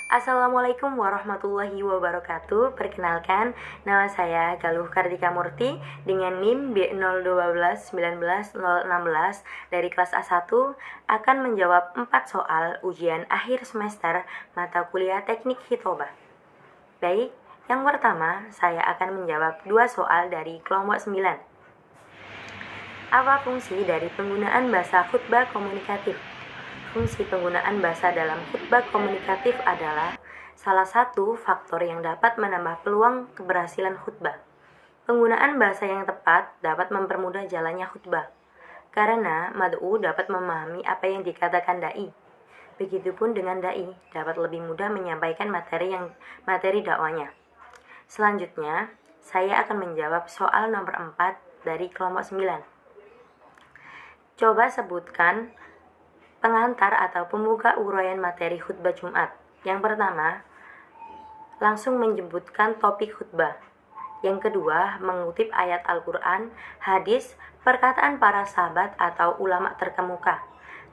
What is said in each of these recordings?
Assalamualaikum warahmatullahi wabarakatuh. Perkenalkan, nama saya Galuh Kartika Murti dengan NIM B012190016 dari kelas A1 akan menjawab 4 soal ujian akhir semester mata kuliah Teknik Hitobah. Baik, yang pertama saya akan menjawab 2 soal dari kelompok 9. Apa fungsi dari penggunaan bahasa khutbah komunikatif? Fungsi penggunaan bahasa dalam khutbah komunikatif adalah salah satu faktor yang dapat menambah peluang keberhasilan khutbah. Penggunaan bahasa yang tepat dapat mempermudah jalannya khutbah, karena mad'u dapat memahami apa yang dikatakan dai. Begitupun dengan dai dapat lebih mudah menyampaikan materi dakwanya. Selanjutnya, saya akan menjawab soal nomor 4 dari kelompok 9. Coba sebutkan pengantar atau pembuka uraian materi khutbah Jumat. Yang pertama, langsung menyebutkan topik khutbah. Yang kedua, mengutip ayat Al-Quran, hadis, perkataan para sahabat atau ulama terkemuka.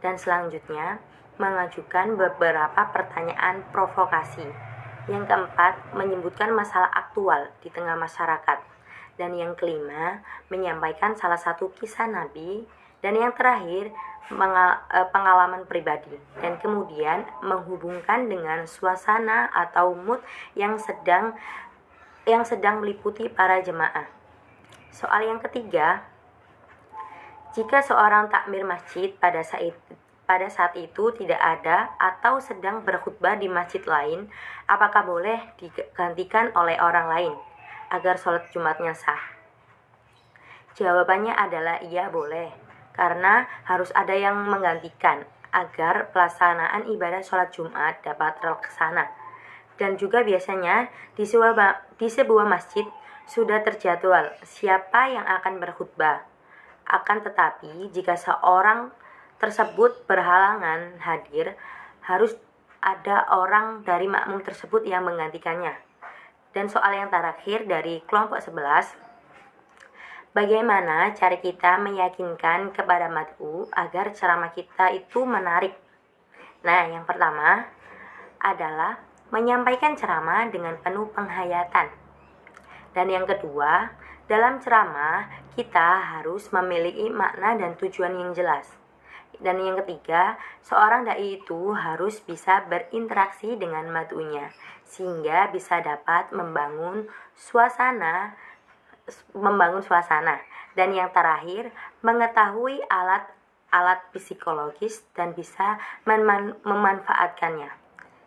Dan selanjutnya, mengajukan beberapa pertanyaan provokasi. Yang keempat, menyebutkan masalah aktual di tengah masyarakat. Dan yang kelima, menyampaikan salah satu kisah Nabi. Dan yang terakhir, pengalaman pribadi, dan kemudian menghubungkan dengan suasana atau mood yang sedang meliputi para jemaah. Soal yang ketiga, jika seorang takmir masjid pada saat itu tidak ada atau sedang berkhutbah di masjid lain, apakah boleh digantikan oleh orang lain agar sholat Jumatnya sah? Jawabannya adalah iya, boleh. Karena harus ada yang menggantikan agar pelaksanaan ibadah sholat Jumat dapat terlaksana. Dan juga biasanya di sebuah masjid sudah terjadwal siapa yang akan berkhutbah. Akan tetapi jika seorang tersebut berhalangan hadir, harus ada orang dari makmum tersebut yang menggantikannya. Dan soal yang terakhir dari kelompok 11, bagaimana cara kita meyakinkan kepada mad'u agar ceramah kita itu menarik? Nah, yang pertama adalah menyampaikan ceramah dengan penuh penghayatan. Dan yang kedua, dalam ceramah kita harus memiliki makna dan tujuan yang jelas. Dan yang ketiga, seorang dai itu harus bisa berinteraksi dengan mad'unya sehingga bisa dapat membangun suasana. Dan yang terakhir, mengetahui alat psikologis dan bisa memanfaatkannya.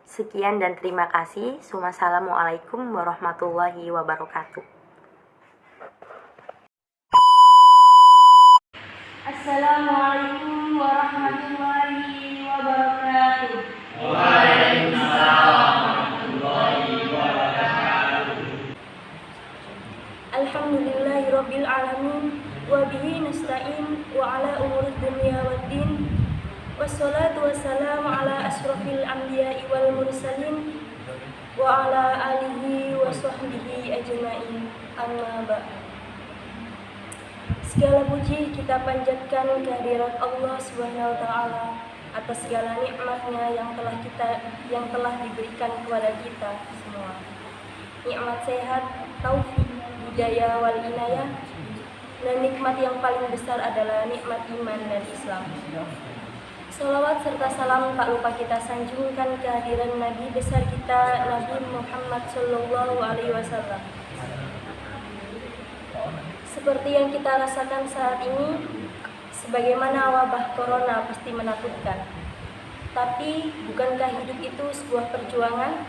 Sekian dan terima kasih. Wassalamualaikum warahmatullahi wabarakatuh. Assalamualaikum warahmatullahi wabarakatuh. Alhamdulillahirabbil alamin wa bihi nasta'in wa ala umurid dunya waddin. Wassalatu wassalamu ala asrofil anbiya'i wal mursalin wa ala alihi wa sahbihi ajma'in. Amma ba'd. Segala puji kita panjatkan kehadirat Allah Subhanahu wa taala atas segala nikmatnya yang telah diberikan kepada kita semua. Nikmat sehat, taufik, hidayah wal inayah, dan nikmat yang paling besar adalah nikmat iman dan Islam. Salawat serta salam tak lupa kita sanjungkan kehadiran Nabi besar kita, Nabi Muhammad Sallallahu Alaihi Wasallam. Seperti yang kita rasakan saat ini, sebagaimana wabah corona pasti menakutkan. Tapi bukankah hidup itu sebuah perjuangan?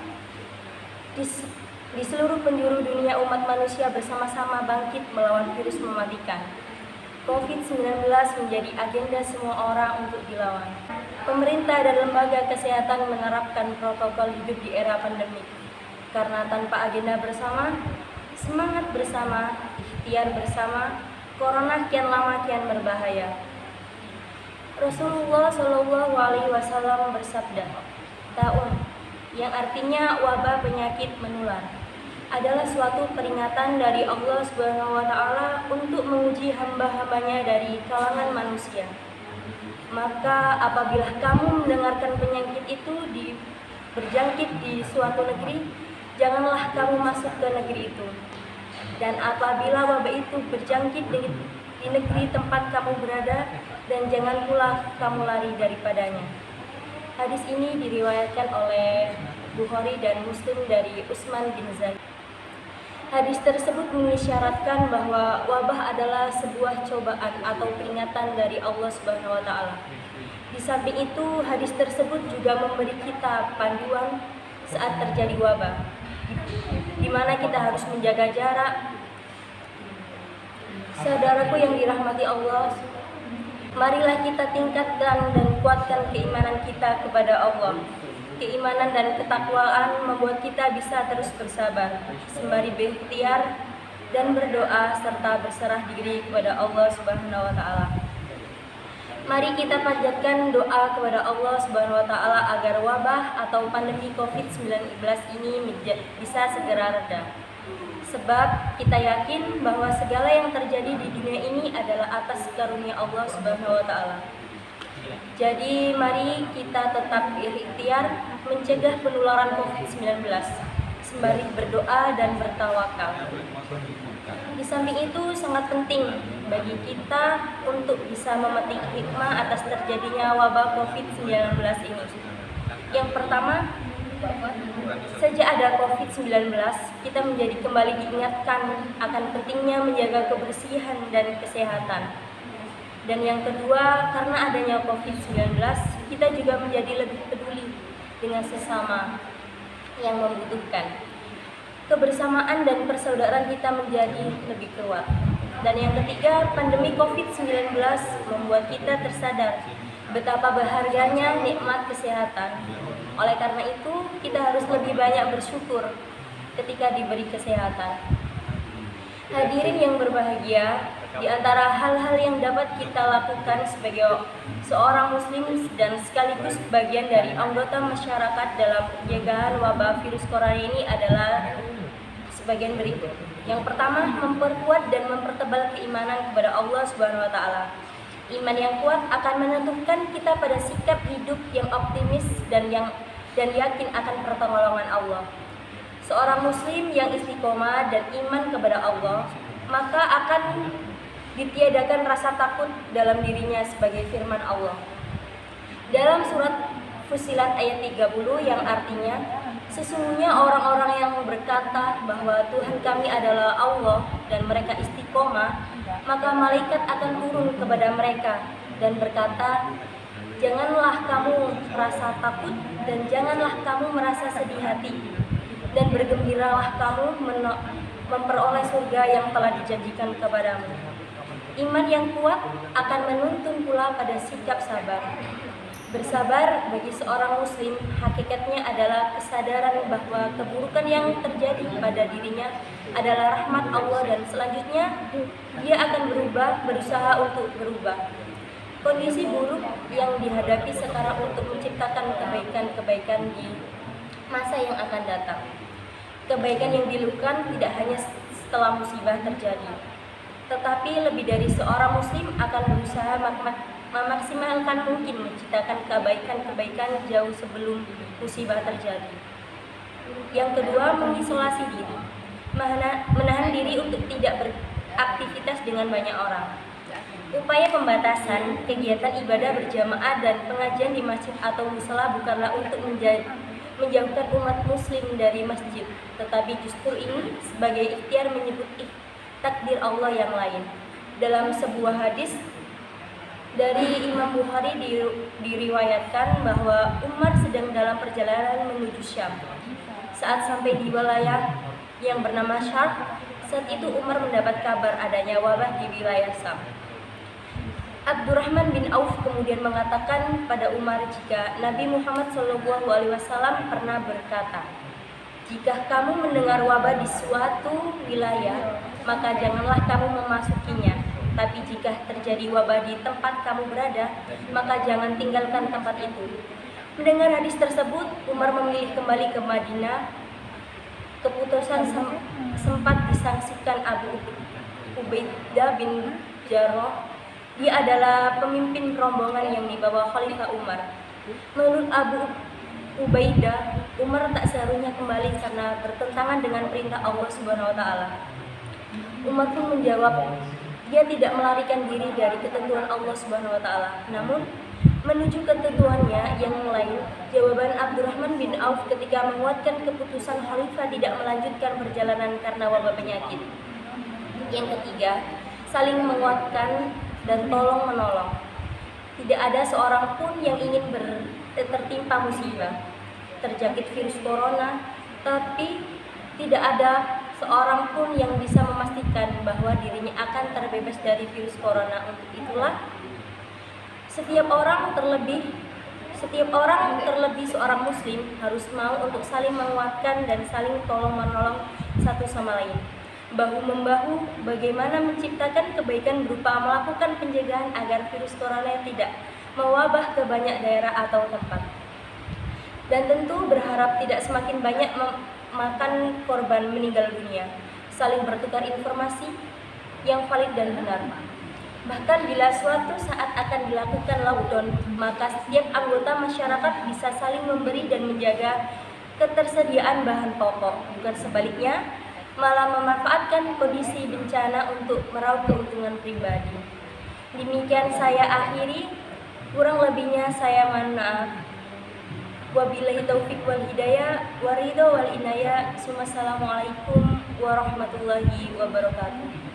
Di seluruh penjuru dunia umat manusia bersama-sama bangkit melawan virus mematikan. COVID-19 menjadi agenda semua orang untuk dilawan. Pemerintah dan lembaga kesehatan menerapkan protokol hidup di era pandemik. Karena tanpa agenda bersama, semangat bersama, ikhtiar bersama, corona kian lama kian berbahaya. Rasulullah Shallallahu Alaihi Wasallam bersabda, "Ta'un," yang artinya wabah penyakit menular, adalah suatu peringatan dari Allah Subhanahu wa taala untuk menguji hamba-hambanya dari kalangan manusia. Maka apabila kamu mendengarkan penyakit itu berjangkit di suatu negeri, janganlah kamu masuk ke negeri itu. Dan apabila wabah itu berjangkit di negeri tempat kamu berada, dan jangan pula kamu lari daripadanya. Hadis ini diriwayatkan oleh Bukhari dan Muslim dari Utsman bin Zaid. Hadis tersebut mengisyaratkan bahwa wabah adalah sebuah cobaan atau peringatan dari Allah Subhanahu wa taala. Di samping itu, hadis tersebut juga memberi kita panduan saat terjadi wabah, di mana kita harus menjaga jarak. Saudaraku yang dirahmati Allah, marilah kita tingkatkan dan kuatkan keimanan kita kepada Allah. Keimanan dan ketakwaan membuat kita bisa terus bersabar, sembari berikhtiar dan berdoa serta berserah diri kepada Allah Subhanahu wa taala. Mari kita panjatkan doa kepada Allah Subhanahu wa taala agar wabah atau pandemi Covid-19 ini bisa segera reda. Sebab kita yakin bahwa segala yang terjadi di dunia ini adalah atas karunia Allah Subhanahu wa taala. Jadi mari kita tetap berikhtiar mencegah penularan Covid-19 sembari berdoa dan bertawakal. Di samping itu sangat penting bagi kita untuk bisa memetik hikmah atas terjadinya wabah Covid-19 ini. Yang pertama, sejak ada Covid-19, kita menjadi kembali diingatkan akan pentingnya menjaga kebersihan dan kesehatan. Dan yang kedua, karena adanya Covid-19, kita juga menjadi lebih peduli dengan sesama yang membutuhkan. Kebersamaan dan persaudaraan kita menjadi lebih kuat. Dan yang ketiga, pandemi Covid-19 membuat kita tersadar betapa berharganya nikmat kesehatan. Oleh karena itu, kita harus lebih banyak bersyukur ketika diberi kesehatan. Hadirin yang berbahagia, di antara hal-hal yang dapat kita lakukan sebagai seorang muslim dan sekaligus bagian dari anggota masyarakat dalam pencegahan wabah virus corona ini adalah sebagian berikut. Yang pertama, memperkuat dan mempertebal keimanan kepada Allah Subhanahu wa taala. Iman yang kuat akan menentukan kita pada sikap hidup yang optimis dan yakin akan pertolongan Allah. Seorang muslim yang istiqomah dan iman kepada Allah, maka akan ditiadakan rasa takut dalam dirinya sebagai firman Allah. Dalam surat Fussilat ayat 30 yang artinya, sesungguhnya orang-orang yang berkata bahwa Tuhan kami adalah Allah dan mereka istiqomah, maka malaikat akan turun kepada mereka dan berkata, janganlah kamu merasa takut dan janganlah kamu merasa sedih hati, dan bergembiralah kamu memperoleh surga yang telah dijanjikan kepadamu. Iman yang kuat akan menuntun pula pada sikap sabar. Bersabar bagi seorang muslim hakikatnya adalah kesadaran bahwa keburukan yang terjadi pada dirinya adalah rahmat Allah dan selanjutnya dia akan berusaha untuk berubah. Kondisi buruk yang dihadapi sekarang untuk menciptakan kebaikan-kebaikan di masa yang akan datang. Kebaikan yang dilakukan tidak hanya setelah musibah terjadi, tetapi lebih dari seorang muslim akan berusaha memaksimalkan mungkin menciptakan kebaikan-kebaikan jauh sebelum musibah terjadi. Yang kedua, mengisolasi diri, menahan diri untuk tidak beraktivitas dengan banyak orang. Upaya pembatasan kegiatan ibadah berjamaah dan pengajian di masjid atau musala bukanlah untuk menjauhkan umat muslim dari masjid, tetapi justru ini sebagai ikhtiar menyebut takdir Allah yang lain. Dalam sebuah hadis dari Imam Bukhari diriwayatkan bahwa Umar sedang dalam perjalanan menuju Syam. Saat sampai di wilayah yang bernama Syarq, saat itu Umar mendapat kabar adanya wabah di wilayah Syam. Abdurrahman bin Auf kemudian mengatakan pada Umar jika Nabi Muhammad SAW pernah berkata, jika kamu mendengar wabah di suatu wilayah, maka janganlah kamu memasukinya. Tapi jika terjadi wabah di tempat kamu berada, maka jangan tinggalkan tempat itu. Mendengar hadis tersebut, Umar memilih kembali ke Madinah. Keputusan sempat disangsikan Abu Ubaidah bin Jarrah. Dia adalah pemimpin rombongan yang dibawa Khalifah Umar. Menurut Abu Ubaidah, Umar tak seharusnya kembali karena bertentangan dengan perintah Allah Subhanahu wa taala. Umar pun menjawab, dia tidak melarikan diri dari ketentuan Allah Subhanahu wa taala, namun menuju ketentuannya yang lain. Jawaban Abdurrahman bin Auf ketika menguatkan keputusan khalifah tidak melanjutkan perjalanan karena wabah penyakit. Yang ketiga, saling menguatkan dan tolong menolong. Tidak ada seorang pun yang ingin tertimpa musibah, terjangkit virus corona, tapi tidak ada seorang pun yang bisa memastikan bahwa dirinya akan terbebas dari virus corona. Untuk itulah setiap orang terlebih seorang muslim harus mau untuk saling menguatkan dan saling tolong menolong satu sama lain. Bahu-membahu bagaimana menciptakan kebaikan berupa melakukan pencegahan agar virus corona tidak mewabah ke banyak daerah atau tempat. Dan tentu berharap tidak semakin banyak memakan korban meninggal dunia. Saling bertukar informasi yang valid dan benar. Bahkan bila suatu saat akan dilakukan lockdown, maka setiap anggota masyarakat bisa saling memberi dan menjaga ketersediaan bahan pokok, bukan sebaliknya, malah memanfaatkan kondisi bencana untuk meraup keuntungan pribadi. Demikian saya akhiri, kurang lebihnya saya mohon maaf. Wabillahi taufik wal hidayah, waridho wal inayah. Assalamualaikum warahmatullahi wabarakatuh.